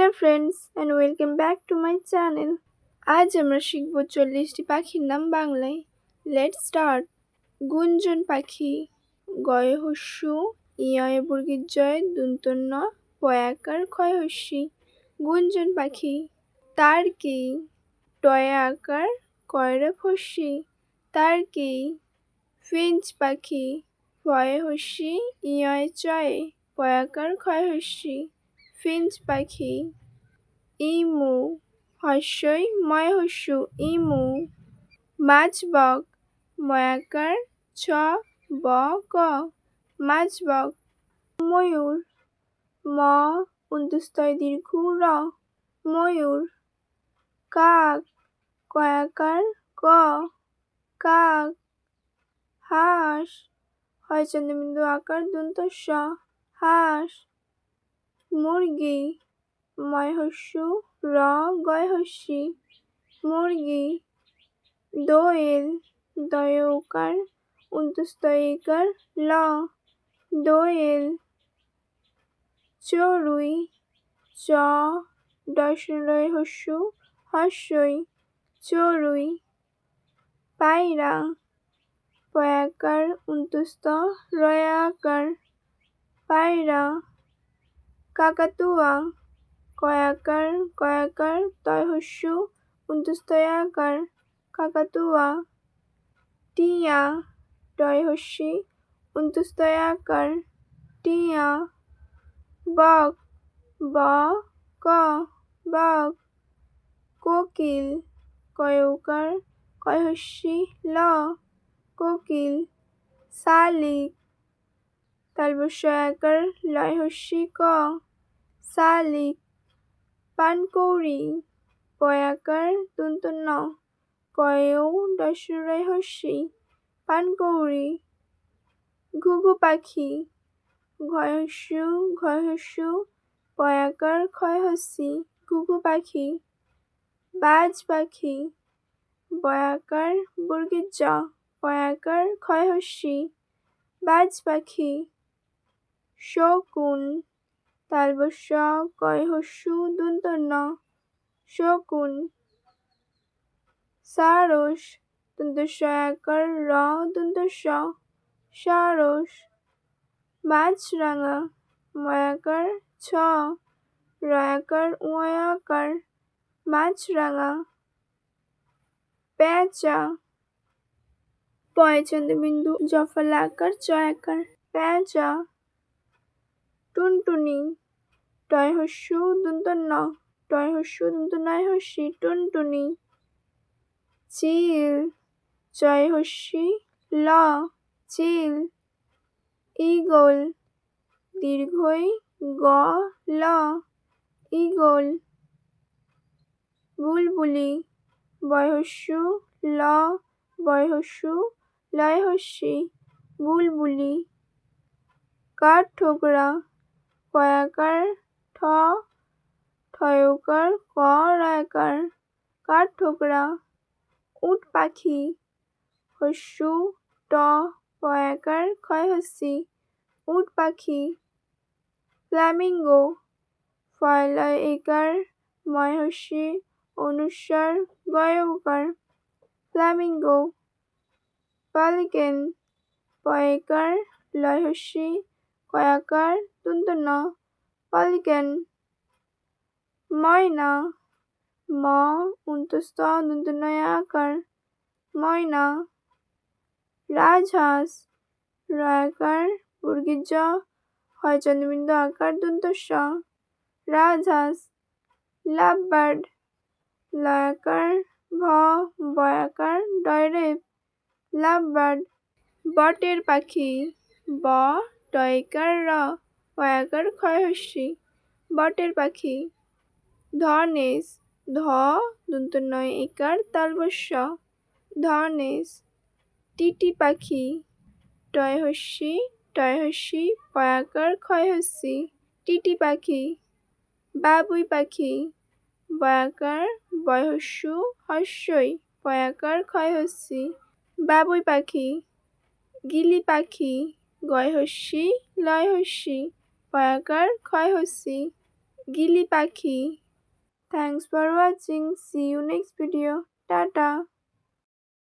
Hi friends and welcome back to my channel. আজ আমরা শিখব 40টি পাখির নাম বাংলায়। Let's start. গুঞ্জন পাখি, গয়ে হস্যু, ইয়য়ে বর্গীর জয়, দন্তন্য, পয়াকার ক্ষয় হস্যি। গুঞ্জন পাখি। তার্কি, টয়ে আকার, কয়রে ফস্যি, তার্কি। ফিঞ্চ পাখি, ফয়ে হস্যি, ইয়য়ে চয়ে, পয়াকার ক্ষয় হস্যি, ফিঞ্চ পাখি। ইমু, হস্যই ময় হস্যু, ইমু। মাছবক, ময়াকার ছ ব ক, মাছবক। ময়ূর, ম উন্তস্তয় দীর্ঘ র, ময়ূর। কাক, কয়াকার ক, কাক। হাঁস, হয় চন্দ্রবিন্দু আকার দন্ত স, হাঁস। মুরগি, ময় হস্যু র গয় হস্যি, মুরগি। দোয়েল, দয়ে ওকার উন্তস্তয় ইকার ল, দোয়েল। চড়ুই, চ ডয় হস্যু হস্যই, চড়ুই। পায়রা, পয়াকার উন্তস্ত রয় আকার, পায়রা। কাকাতুয়া, কয়াকার তয় হস্যু উন্তস্তয় আকার, কাকাতুয়া। টিয়া, টয় হস্যি উন্তস্তয় আকার, টিয়া। বক, ব ক, বক। কোকিল, কয়ৌকার কয় হস্যি ল, কোকিল। শালিক, তালবস্য আকার লয় হস্যি ক, শালিক। পানকৌড়ি, পয়াকার দন্ত ন, কয়ৌ ডয় হস্যি, পানকৌড়ি। ঘুঘু পাখি, ঘয় হস্যু পয়াকার ক্ষয় হস্যি, ঘুঘু পাখি। বাজ পাখি, বয়াকার বর্গীর জ, পয়াকার ক্ষয় হস্যি, বাজ পাখি। শকুন, তালবস্য কয় হস্যু দন্ত ন, শকুন। সারস, দন্তস্ব আকার র দন্ত স, সারস। মাছরাঙা, ময়াকার ছ রয়াকার উয় আকার, মাছরাঙা। পেঁচা, পয় চন্দ্রবিন্দু জফলা আকার চ আকার, পেঁচা। টুনটুনি, টয় হস্যু দন্ত ন, টয় হস্যু দন্ত নয় হস্যি, টুনটুনি। চিল, চয় হস্যি ল, চিল। ঈগল, দীর্ঘই গ ল, ঈগল। বুলবুলি, বয় হস্যু ল, বয় হস্যু লয় হস্যি, বুলবুলি। কাঠঠোকরা, কয়াকার ঠ, ঠয়কার ক রায়াকার, কাঠঠোকরা। উট পাখি, হস্যু ট পয়াকার ক্ষয় হস্যি, উট পাখি। ফ্ল্যামিঙ্গো, ফয়লয় একার ময় হস্যি অনুস্বার গয় উকার, ফ্ল্যামিঙ্গো। পালিকেন, পয়কার লয় হস্যি কয়াকার দন্ত ন, পালিকেন। ময়না, ম উন্তস্ত দন্ত নয় আকার, ময়না। রাজহাঁস, রয়াকার বর্গীর জ, হয় চন্দ্রবিন্দু আকার দন্ত স, রাজহাঁস। লাভবার্ড, লয়াকার ভ বয়াকার ডয় রেপ, লাভবার্ড। বটের পাখি, ব টয়কার র পয়াকার ক্ষয় হস্যি, বটের পাখি। ধনেশ, ধ দন্ত নয় একার তালবস্য, ধনেশ। টিটি পাখি, টয় হস্যি পয়াকার ক্ষয় হস্যি, টিটি পাখি। বাবুই পাখি, বয়াকার বয় হস্যু হস্যই পয়াকার ক্ষয় হস্যি, বাবুই পাখি। গিলি পাখি, গয় হস্যি লয় হস্যি পয়াকার ক্ষয় হস্যি, গিলি পাখি। Thanks for watching, see you next video, tata.